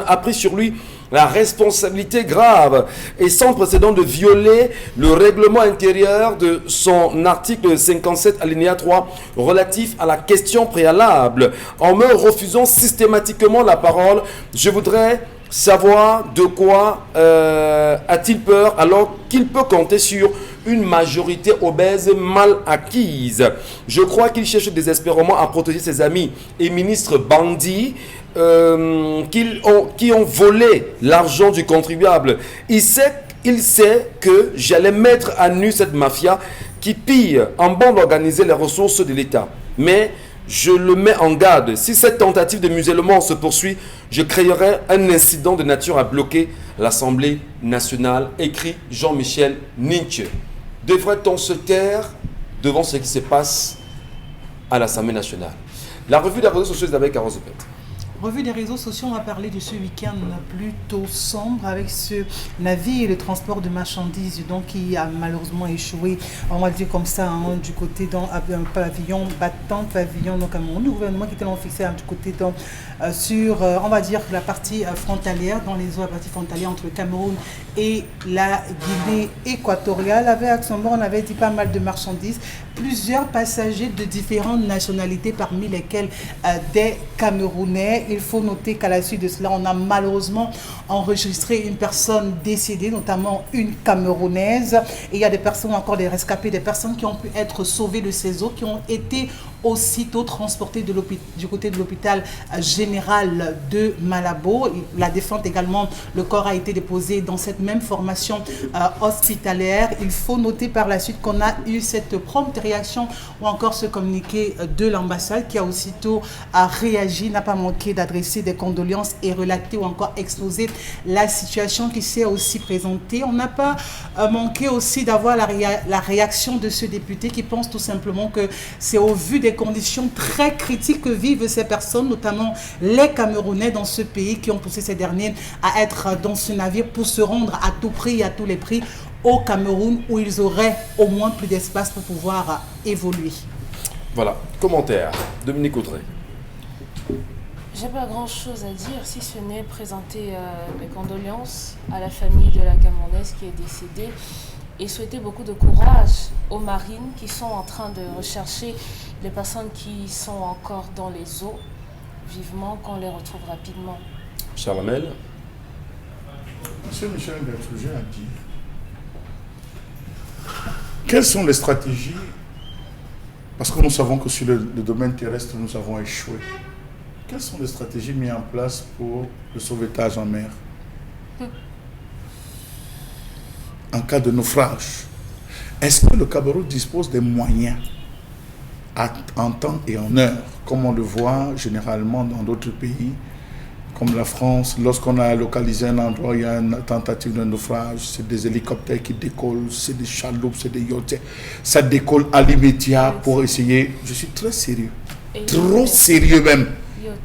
a pris sur lui la responsabilité grave et sans précédent de violer le règlement intérieur de son article 57 alinéa 3 relatif à la question préalable, en me refusant systématiquement la parole. Je voudrais savoir de quoi a-t-il peur alors qu'il peut compter sur une majorité obèse mal acquise. Je crois qu'il cherche désespérément à protéger ses amis et ministres bandits qui ont volé l'argent du contribuable. Il sait que j'allais mettre à nu cette mafia qui pille en bande organisée les ressources de l'État. Mais je le mets en garde. Si cette tentative de musellement se poursuit, je créerai un incident de nature à bloquer l'Assemblée nationale, écrit Jean-Michel Ninche. Devrait-on se taire devant ce qui se passe à l'Assemblée nationale? La revue des réseaux sociaux avec Carole Zepet. Revue des réseaux sociaux, on va parler de ce week-end plutôt sombre avec ce navire de transport de marchandises donc, qui a malheureusement échoué, on va dire comme ça, hein, du côté d'un pavillon battant, pavillon donc mon gouvernement qui était fixé du côté donc, sur, on va dire, la partie frontalière, dans les eaux, la partie frontalière entre le Cameroun et la Guinée équatoriale. Avec Axonbord, on avait dit pas mal de marchandises, plusieurs passagers de différentes nationalités, parmi lesquels des Camerounais. Il faut noter qu'à la suite de cela, on a malheureusement enregistré une personne décédée, notamment une Camerounaise. Et il y a des personnes, encore des rescapés, des personnes qui ont pu être sauvées de ces eaux, qui ont été aussitôt transportées du côté de l'hôpital général de Malabo. La défunte également, le corps a été déposé dans cette même formation hospitalière. Il faut noter par la suite qu'on a eu cette prompte réaction ou encore ce communiqué de l'ambassade qui a aussitôt réagi, n'a pas manqué d'adresser des condoléances et relater ou encore exposer la situation qui s'est aussi présentée. On n'a pas manqué aussi d'avoir la réaction de ce député qui pense tout simplement que c'est au vu des conditions très critiques que vivent ces personnes, notamment les Camerounais dans ce pays qui ont poussé ces derniers à être dans ce navire pour se rendre à tout prix et à tous les prix au Cameroun où ils auraient au moins plus d'espace pour pouvoir évoluer. Voilà, commentaire, Dominique Audrey. J'ai pas grand chose à dire si ce n'est présenter mes condoléances à la famille de la Camerounaise qui est décédée et souhaiter beaucoup de courage aux marines qui sont en train de rechercher les personnes qui sont encore dans les eaux, vivement qu'on les retrouve rapidement. Charles Hamel. Monsieur Michel Gatouge a dit quelles sont les stratégies, parce que nous savons que sur le domaine terrestre nous avons échoué. Quelles sont les stratégies mises en place pour le sauvetage en mer en cas de naufrage? Est-ce que le Cameroun dispose des moyens en temps et en heure, comme on le voit généralement dans d'autres pays, comme la France? Lorsqu'on a localisé un endroit, il y a une tentative de naufrage, c'est des hélicoptères qui décollent, c'est des chaloupes, c'est des yachts. Ça décolle à l'immédiat pour essayer. Je suis très sérieux, trop sérieux même.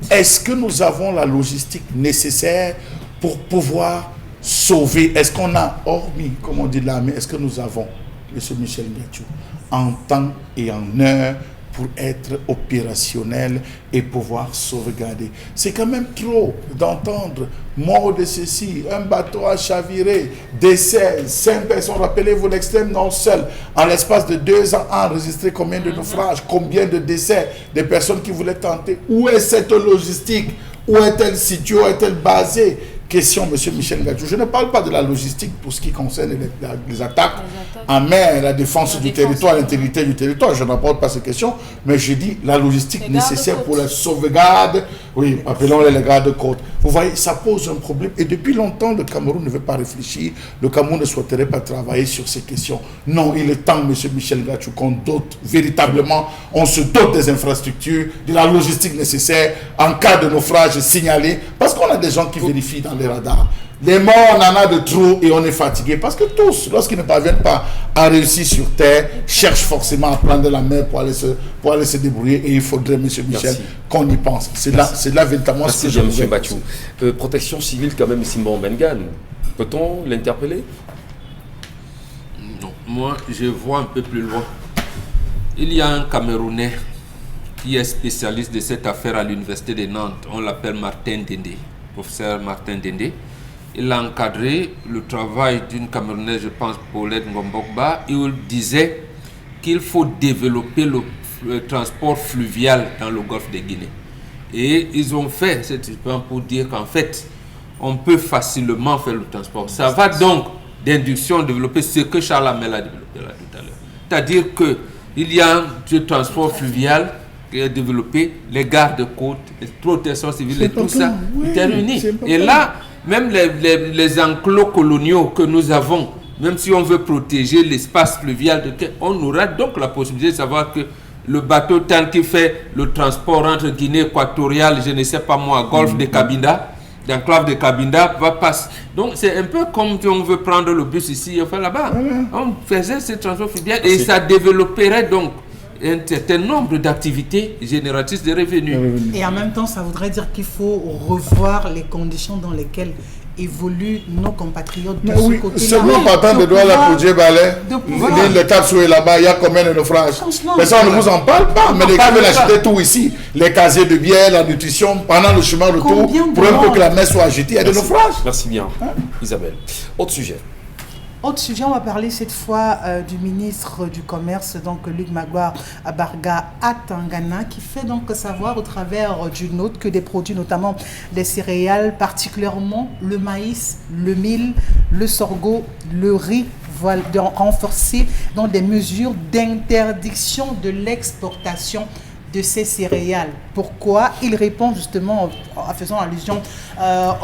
Est-ce que nous avons la logistique nécessaire pour pouvoir sauver? Est-ce qu'on a, hormis, comme on dit, l'armée, est-ce que nous avons, M. Michel Ngachou, en temps et en heure pour être opérationnel et pouvoir sauvegarder? C'est quand même trop d'entendre mort de ceci, un bateau a chaviré, décès, 5 personnes, rappelez-vous l'extrême nord seul, en l'espace de 2 ans, enregistré combien de naufrages, combien de décès, des personnes qui voulaient tenter. Où est cette logistique? Où est-elle située? Où est-elle basée? Question, M. Michel Ngachou. Je ne parle pas de la logistique pour ce qui concerne les attaques en mer, la défense du territoire, l'intégrité du territoire. Je n'apporte pas ces questions, mais je dis la logistique nécessaire pour la sauvegarde. Oui, appelons-les les gardes-côtes. Vous voyez, ça pose un problème. Et depuis longtemps, le Cameroun ne veut pas réfléchir. Le Cameroun ne souhaiterait pas travailler sur ces questions. Non, il est temps, M. Michel Gachou, qu'on dote véritablement, on se dote des infrastructures, de la logistique nécessaire en cas de naufrage signalé. Parce qu'on a des gens qui vérifient dans les radars. Les morts, on en a de trop et on est fatigué. Parce que tous, lorsqu'ils ne parviennent pas à réussir sur terre, cherchent forcément à prendre la mer pour aller se débrouiller. Et il faudrait, M. Michel, qu'on y pense. C'est là véritablement ce que je M. Bachou. Protection civile, quand même, Simon Bengan. Peut-on l'interpeller? Non, moi, je vois un peu plus loin. Il y a un Camerounais qui est spécialiste de cette affaire à l'université de Nantes. On l'appelle Martin Dendé, professeur Martin Dendé. Il a encadré le travail d'une Camerounaise, je pense, Paulette Ngombokba, et il disait qu'il faut développer le transport fluvial dans le golfe de Guinée. Et ils ont fait cet expérience pour dire qu'en fait, on peut facilement faire le transport. Ça va donc d'induction développer ce que Charles Hamel a développé là tout à l'heure. C'est-à-dire qu'il y a un transport fluvial qui est développé, les gardes-côtes, les protections civiles et tout ça, est réuni. Et là, même les enclos coloniaux que nous avons, même si on veut protéger l'espace fluvial, on aura donc la possibilité de savoir que le bateau tant qu'il fait le transport entre Guinée équatoriale, je ne sais pas moi, Golfe de Cabinda, l'enclave de Cabinda, va passer. Donc c'est un peu comme si on veut prendre le bus ici, enfin là-bas. On faisait ce transport fluvial et ça développerait donc un certain nombre d'activités génératrices de revenus. Et en même temps, ça voudrait dire qu'il faut revoir les conditions dans lesquelles évoluent nos compatriotes de ce côté-là. Seulement partant de droit la Poudjé Balai, l'île de Tapsoué là-bas, il y a combien de naufrages? Mais ça, on ne vous en parle pas. Mais les gars veulent acheter tout ici. Les casiers de bière, la nutrition, pendant le chemin retour, pour un peu que la mer soit agitée, il y a des naufrages. Merci bien, Isabelle. Autre sujet. Autre sujet, on va parler cette fois du ministre du Commerce, donc Luc Magloire Barga à Tangana, qui fait donc savoir au travers d'une note que des produits, notamment des céréales, particulièrement le maïs, le mil, le sorgho, le riz, vont renforcer dans des mesures d'interdiction de l'exportation de ces céréales. Pourquoi? Il répond justement en faisant allusion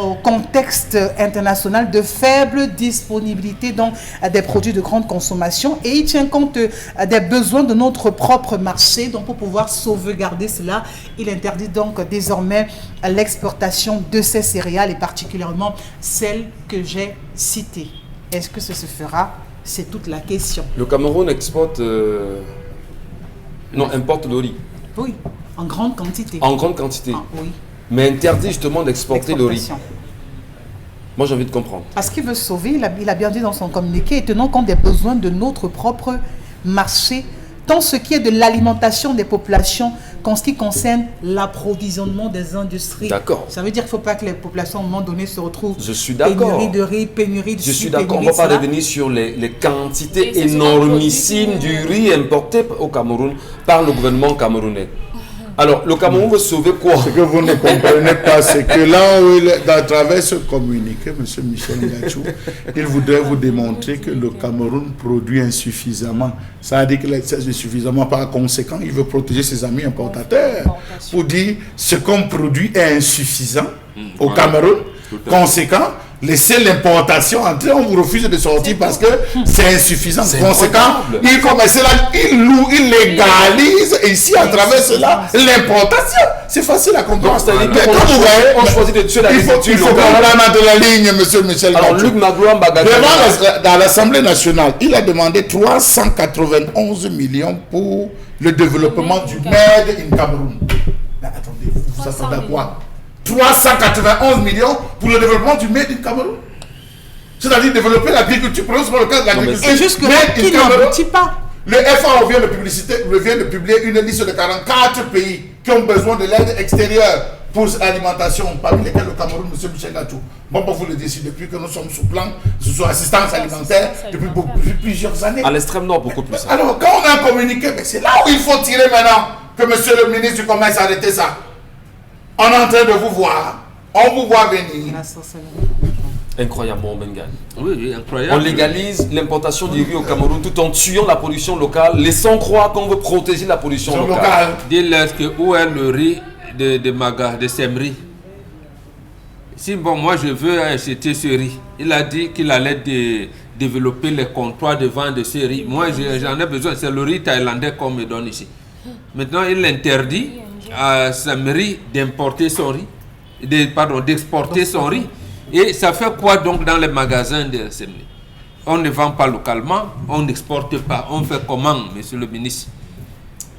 au contexte international de faible disponibilité donc des produits de grande consommation, et il tient compte des besoins de notre propre marché. Donc pour pouvoir sauvegarder cela, il interdit donc désormais l'exportation de ces céréales et particulièrement celles que j'ai citées. Est-ce que ce se fera? C'est toute la question. Le Cameroun exporte importe le riz. Oui, en grande quantité. En grande quantité. Ah, oui. Mais interdit justement d'exporter le riz. Moi, j'ai envie de comprendre. Parce qu'il veut sauver, il a bien dit dans son communiqué, et tenant compte des besoins de notre propre marché, tant ce qui est de l'alimentation des populations qu'en ce qui concerne l'approvisionnement des industries. D'accord. Ça veut dire qu'il ne faut pas que les populations, à un moment donné, se retrouvent. Je suis d'accord. Pénurie de riz, pénurie de Je suis d'accord. On ne va pas revenir sur les quantités énormissimes du riz importé au Cameroun par le gouvernement camerounais. Alors, le Cameroun veut sauver quoi? Ce que vous ne comprenez pas, c'est que là où il est, à travers ce communiqué, M. Michel Gachou, il voudrait vous démontrer que le Cameroun produit insuffisamment. Ça veut dire qu'il est insuffisamment par conséquent. Il veut protéger ses amis importateurs pour dire ce qu'on produit est insuffisant au Cameroun. Conséquent, laissez l'importation entrer, on vous refuse de sortir parce que c'est insuffisant. Conséquent, il commence là, il loue, il légalise, et ici, à travers cela, l'importation. C'est facile à comprendre. On choisit de tuer l'agriculture. Il faut comprendre de la ligne, M. Michel Gachou. Alors, Luc Magloire Bagdad, dans l'Assemblée nationale, il a demandé 391 millions pour le développement du Made in Cameroun. Mais attendez, vous attendez à quoi? 391 millions pour le développement du Made in Cameroun. C'est-à-dire développer l'agriculture, pour le cas de l'agriculture. Et jusque-là, qui n'aboutit pas. Le FAO vient de publier une liste de 44 pays qui ont besoin de l'aide extérieure pour l'alimentation, parmi lesquels le Cameroun, M. Michel Gachou. Bon, pour vous le dire, depuis que nous sommes sous plan, sous assistance alimentaire, depuis plusieurs années. À l'extrême nord, beaucoup plus. Alors, quand on a communiqué, c'est là où il faut tirer maintenant que M. le ministre du Commerce a arrêté ça. On est en train de vous voir. On vous voit venir. Incroyable, bon Bengan. Oui, incroyable. On légalise l'importation du riz au Cameroun tout en tuant la pollution locale, laissant croire qu'on veut protéger la pollution locale. Dis-leur que où est le riz de Maga, de Semri? Si bon, moi je veux acheter ce riz, il a dit qu'il allait développer les comptoirs de vente de ce riz. Moi j'en ai besoin, c'est le riz thaïlandais qu'on me donne ici. Maintenant il interdit à sa mairie d'importer son riz, d'exporter son riz. Et ça fait quoi donc dans les magasins de SEMRI? On ne vend pas localement, on n'exporte pas. On fait comment, monsieur le ministre?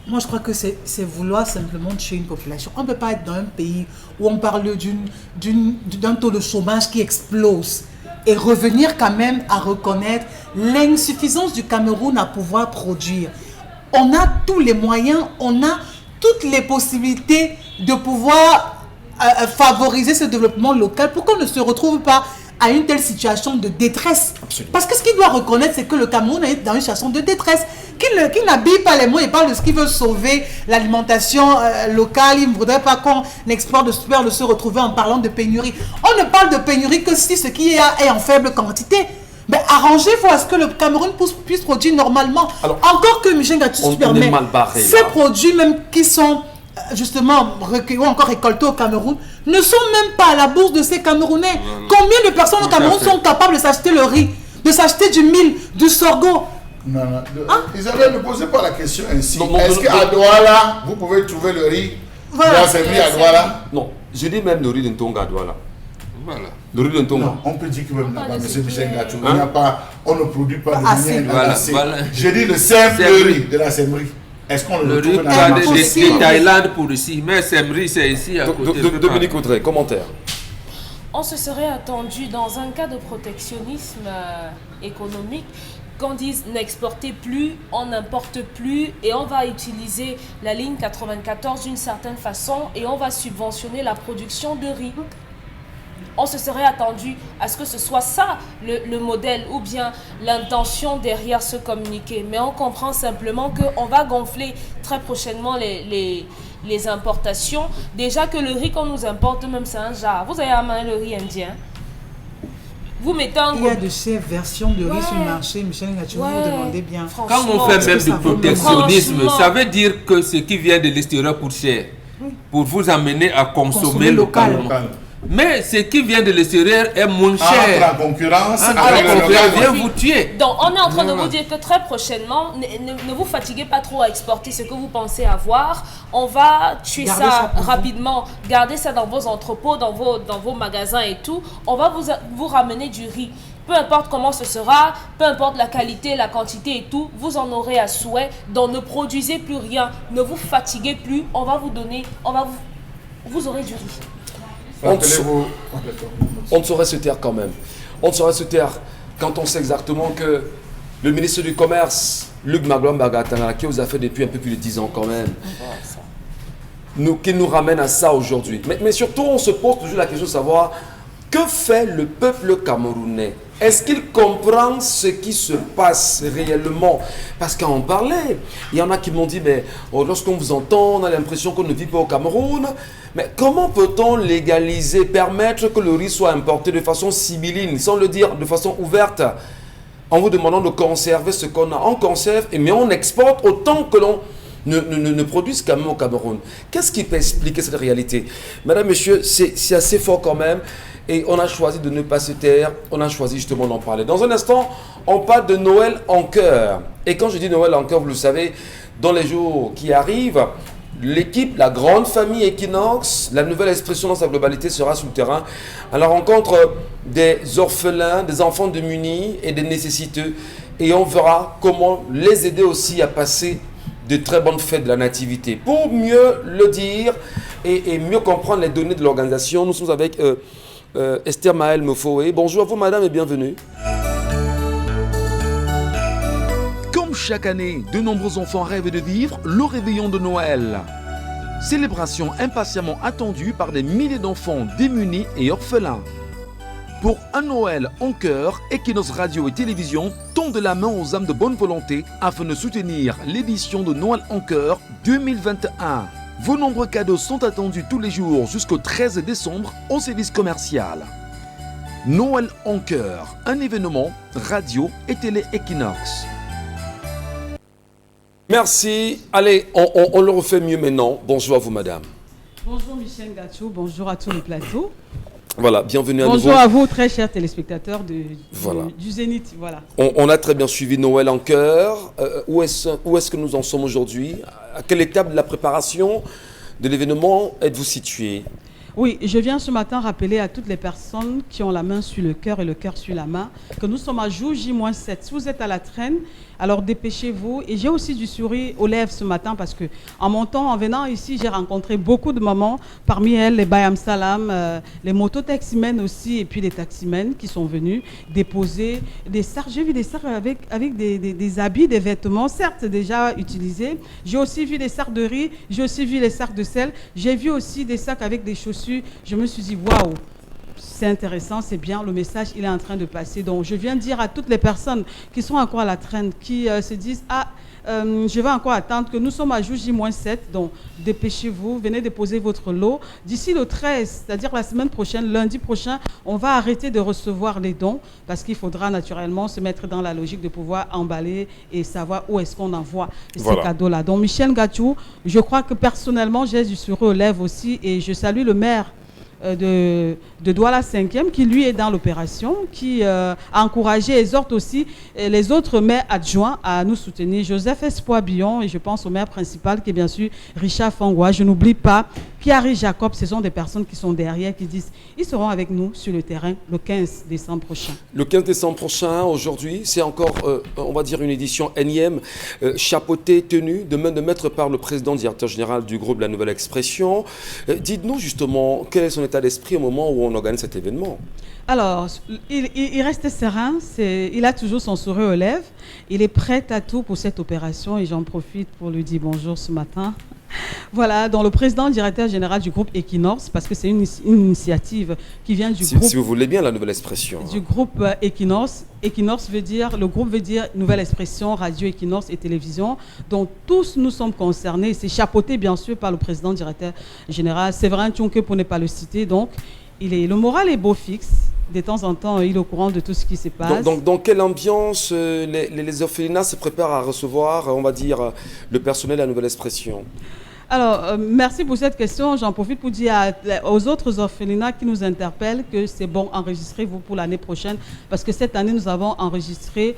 Moi, je crois que c'est vouloir simplement tuer une population. On ne peut pas être dans un pays où on parle d'un taux de chômage qui explose et revenir quand même à reconnaître l'insuffisance du Cameroun à pouvoir produire. On a tous les moyens, on a toutes les possibilités de pouvoir favoriser ce développement local pour qu'on ne se retrouve pas à une telle situation de détresse. Absolument. Parce que ce qu'il doit reconnaître, c'est que le Cameroun est dans une situation de détresse, qu'il n'habille pas les mots et parle de ce qu'il veut sauver, l'alimentation locale. Il ne voudrait pas qu'on exporte de super de se retrouver en parlant de pénurie. On ne parle de pénurie que si ce qui est en faible quantité. Mais arrangez-vous à ce que le Cameroun puisse produire normalement. Alors, encore que Michel Gatou se permet, ces produits même qui sont justement recueillis ou encore récoltés au Cameroun ne sont même pas à la bourse de ces Camerounais. Combien de personnes au Cameroun sont capables de s'acheter le riz, de s'acheter du mil, du sorgho? Non. Isabelle, ne posez pas la question ainsi. Est-ce qu'à Douala, vous pouvez trouver le riz? Voilà. Dans ces riz à Douala? Non, je dis même le riz de Ntonga à Douala. Voilà. Le riz de Ntonga. Non, on peut dire que même là-bas, M. Michel Gatou, on ne produit pas de assez. Voilà. Je dis le simple riz de la SEMRI. Est-ce qu'on le riz de Thaïlande pour ici, mais SEMRI c'est ici à côté. Dominique Audrey, commentaire. On se serait attendu dans un cas de protectionnisme économique qu'on dise n'exportez plus, on n'importe plus et on va utiliser la ligne 94 d'une certaine façon et on va subventionner la production de riz. On se serait attendu à ce que ce soit ça le modèle ou bien l'intention derrière ce communiqué. Mais on comprend simplement qu'on va gonfler très prochainement les importations. Déjà que le riz qu'on nous importe, même c'est un jar. Vous avez à main le riz indien. Vous mettez Il y a de ces versions de riz sur le marché, Michel Gatou, vous demandez bien. Quand on fait même du protectionnisme, ça veut dire que ce qui vient de l'extérieur coûte cher pour vous amener à consommer localement. Mais ce qui vient de l'extérieur est moins cher. La concurrence vient vous tuer. Donc on est en train de vous dire que très prochainement, ne vous fatiguez pas trop à exporter ce que vous pensez avoir. On va tuer ça rapidement, garder ça dans vos entrepôts, dans vos magasins et tout. On va vous ramener du riz. Peu importe comment ce sera, peu importe la qualité, la quantité et tout, vous en aurez à souhait. Donc ne produisez plus rien, ne vous fatiguez plus. On va vous donner, vous aurez du riz. On ne saurait se taire quand même. On ne saurait se taire quand on sait exactement que le ministre du Commerce, Luc Magloire Bagatanga, qui vous a fait depuis un peu plus de 10 ans quand même, qui nous ramène à ça aujourd'hui. Mais surtout, on se pose toujours la question de savoir que fait le peuple camerounais. Est-ce qu'il comprend ce qui se passe réellement? Parce qu'en parlait, il y en a qui m'ont dit, mais lorsqu'on vous entend, on a l'impression qu'on ne vit pas au Cameroun. Mais comment peut-on légaliser, permettre que le riz soit importé de façon sibylline, sans le dire de façon ouverte, en vous demandant de conserver ce qu'on a? On conserve, mais on exporte autant que l'on ne produise quand même au Cameroun. Qu'est-ce qui peut expliquer cette réalité? Madame, monsieur, c'est assez fort quand même. Et on a choisi de ne pas se taire, on a choisi justement d'en parler. Dans un instant, on parle de Noël en cœur. Et quand je dis Noël en cœur, vous le savez, dans les jours qui arrivent, l'équipe, la grande famille Equinox, la nouvelle expression dans sa globalité sera sur le terrain à la rencontre des orphelins, des enfants démunis et des nécessiteux. Et on verra comment les aider aussi à passer de très bonnes fêtes de la nativité. Pour mieux le dire et mieux comprendre les données de l'organisation, nous sommes avec Esther Maël Mofoé. Bonjour à vous madame et bienvenue. Comme chaque année, de nombreux enfants rêvent de vivre le réveillon de Noël. Célébration impatiemment attendue par des milliers d'enfants démunis et orphelins. Pour un Noël en cœur, Equinox Radio et Télévision tendent la main aux âmes de bonne volonté afin de soutenir l'édition de Noël en cœur 2021. Vos nombreux cadeaux sont attendus tous les jours jusqu'au 13 décembre au service commercial. Noël en cœur, un événement radio et télé Equinox. Merci. Allez, on le refait mieux maintenant. Bonjour à vous, madame. Bonjour Michel Gatou, bonjour à tous les plateaux. Voilà, bienvenue à nouveau. Bonjour à vous, très chers téléspectateurs voilà. du Zénith. Voilà. On a très bien suivi Noël en cœur. Où est-ce que nous en sommes aujourd'hui? À quelle étape de la préparation de l'événement êtes-vous situé? Oui, je viens ce matin rappeler à toutes les personnes qui ont la main sur le cœur et le cœur sur la main que nous sommes à jour J-7. Si vous êtes à la traîne, alors dépêchez-vous. Et j'ai aussi du sourire aux lèvres ce matin parce que en montant, en venant ici, j'ai rencontré beaucoup de mamans. Parmi elles, les Bayam Salam, les mototaximens aussi, et puis les taximens qui sont venus déposer des sacs. J'ai vu des sacs avec des habits, des vêtements, certes déjà utilisés. J'ai aussi vu des sacs de riz, j'ai aussi vu les sacs de sel. J'ai vu aussi des sacs avec des chaussures. Je me suis dit, waouh, c'est intéressant, c'est bien, le message, il est en train de passer. Donc, je viens dire à toutes les personnes qui sont encore à la traîne, qui se disent, je vais encore attendre, que nous sommes à jour J-7, donc dépêchez-vous, venez déposer votre lot. D'ici le 13, c'est-à-dire la semaine prochaine, lundi prochain, on va arrêter de recevoir les dons parce qu'il faudra naturellement se mettre dans la logique de pouvoir emballer et savoir où est-ce qu'on envoie ces cadeaux-là. Donc Michel Gachou, je crois que personnellement, j'ai du sourire aux lèvres aussi et je salue le maire de Douala 5e qui lui est dans l'opération, qui a encouragé et exhorte aussi les autres maires adjoints à nous soutenir. Joseph Espoir Billon, et je pense au maire principal qui est bien sûr Richard Fangoua. Je n'oublie pas Pierre Jacob, ce sont des personnes qui sont derrière, qui disent ils seront avec nous sur le terrain le 15 décembre prochain. Le 15 décembre prochain, aujourd'hui, c'est encore, on va dire, une édition énième, chapeautée, tenue de main de maître par le président directeur général du groupe La Nouvelle Expression. Dites-nous justement, quel est son état d'esprit au moment où on organise cet événement? Alors, il reste serein, il a toujours son sourire aux lèvres, il est prêt à tout pour cette opération et j'en profite pour lui dire bonjour ce matin. Voilà, donc le président directeur général du groupe Equinox, parce que c'est une initiative qui vient du groupe... Si vous voulez bien la nouvelle expression. Du groupe Equinox. Equinox veut dire, le groupe veut dire Nouvelle Expression, Radio Equinox et télévision. Donc tous nous sommes concernés. C'est chapeauté bien sûr par le président directeur général, Séverin Tchonke pour ne pas le citer. Donc le moral est beau fixe. De temps en temps, il est au courant de tout ce qui se passe. Donc dans quelle ambiance les orphelinats se préparent à recevoir, on va dire, le personnel à la Nouvelle Expression? Alors, merci pour cette question. J'en profite pour dire aux autres orphelinats qui nous interpellent que c'est bon, enregistrez-vous pour l'année prochaine. Parce que cette année, nous avons enregistré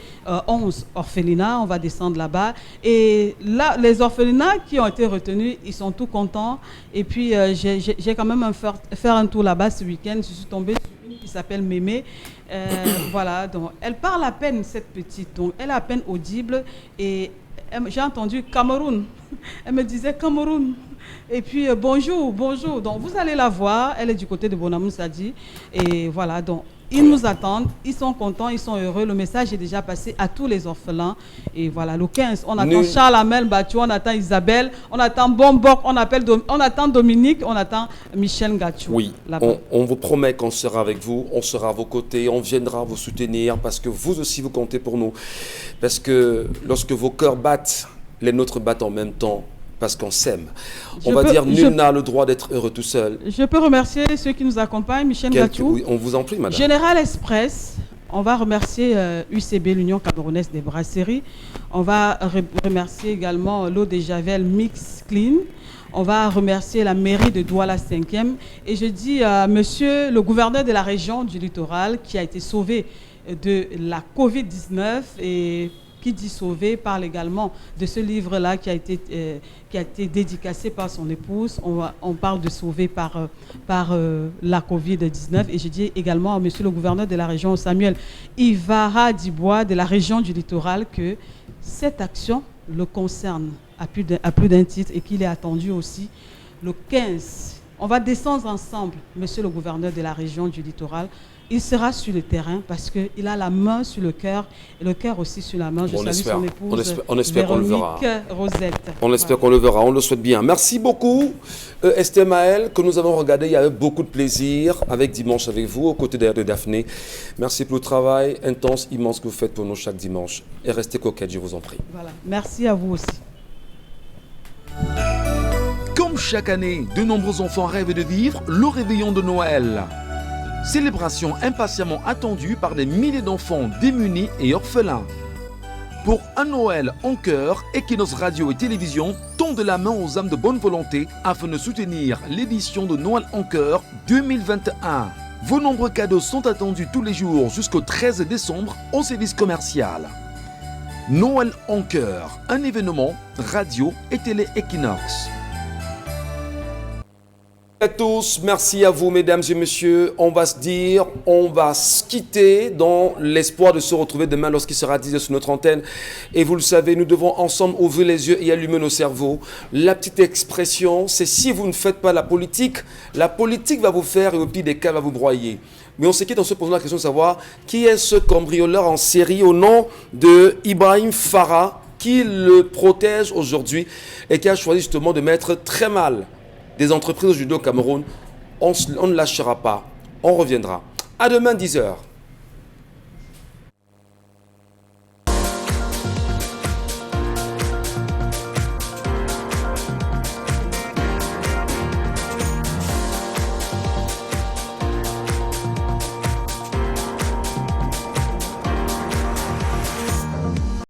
11 orphelinats. On va descendre là-bas. Et là, les orphelinats qui ont été retenus, ils sont tout contents. Et puis, j'ai quand même faire un tour là-bas ce week-end. Je suis tombée sur une qui s'appelle Mémé. Voilà, donc elle parle à peine, cette petite. Donc, elle est à peine audible. Et j'ai entendu Cameroun. Elle me disait Cameroun. Et puis bonjour, bonjour. Donc vous allez la voir. Elle est du côté de Bonamou Sadi. Et voilà, donc ils nous attendent. Ils sont contents, ils sont heureux. Le message est déjà passé à tous les orphelins. Et voilà, le 15, on attend Charles Amel Batu, on attend Isabelle, on attend Bombok, on attend Dominique, on attend Michel Gachou. Oui, on vous promet qu'on sera avec vous, on sera à vos côtés, on viendra vous soutenir parce que vous aussi vous comptez pour nous. Parce que lorsque vos cœurs battent, les nôtres battent en même temps parce qu'on s'aime. Nul n'a le droit d'être heureux tout seul. Je peux remercier ceux qui nous accompagnent, Michel Gachou. Oui, on vous en prie, madame. Général Express, on va remercier UCB, l'Union Camerounaise des Brasseries. On va remercier également l'eau de Javel Mix Clean. On va remercier la mairie de Douala 5e. Et je dis à monsieur le gouverneur de la région du littoral qui a été sauvé de la Covid-19 et qui dit sauvé parle également de ce livre-là qui a été dédicacé par son épouse. On parle de sauvé par la Covid-19. Et je dis également à monsieur le gouverneur de la région, Samuel Ivara Dibois, de la région du littoral, que cette action le concerne à plus d'un titre et qu'il est attendu aussi le 15. On va descendre ensemble, monsieur le gouverneur de la région du littoral. Il sera sur le terrain parce qu'il a la main sur le cœur et le cœur aussi sur la main. Je salue son épouse, on espère qu'on le verra. Rosette. On espère qu'on le verra, on le souhaite bien. Merci beaucoup, Esther Maël, que nous avons regardé. Il y avait beaucoup de plaisir avec Dimanche avec vous, aux côtés de Daphné. Merci pour le travail intense, immense que vous faites pour nous chaque dimanche. Et restez coquettes, je vous en prie. Voilà. Merci à vous aussi. Comme chaque année, de nombreux enfants rêvent de vivre le réveillon de Noël. Célébration impatiemment attendue par des milliers d'enfants démunis et orphelins. Pour un Noël en cœur, Equinox Radio et Télévision tendent la main aux âmes de bonne volonté afin de soutenir l'édition de Noël en cœur 2021. Vos nombreux cadeaux sont attendus tous les jours jusqu'au 13 décembre au service commercial. Noël en cœur, un événement radio et télé Equinox. À tous, merci à vous mesdames et messieurs. On va se quitter dans l'espoir de se retrouver demain lorsqu'il sera 10h sur notre antenne. Et vous le savez, nous devons ensemble ouvrir les yeux et allumer nos cerveaux. La petite expression, c'est si vous ne faites pas la politique va vous faire et au pire des cas va vous broyer. Mais on se quitte en se posant la question de savoir qui est ce cambrioleur en série au nom de Ibrahim Farah qui le protège aujourd'hui et qui a choisi justement de mettre très mal des entreprises aujourd'hui au Cameroun. On ne lâchera pas, on reviendra. À demain 10h.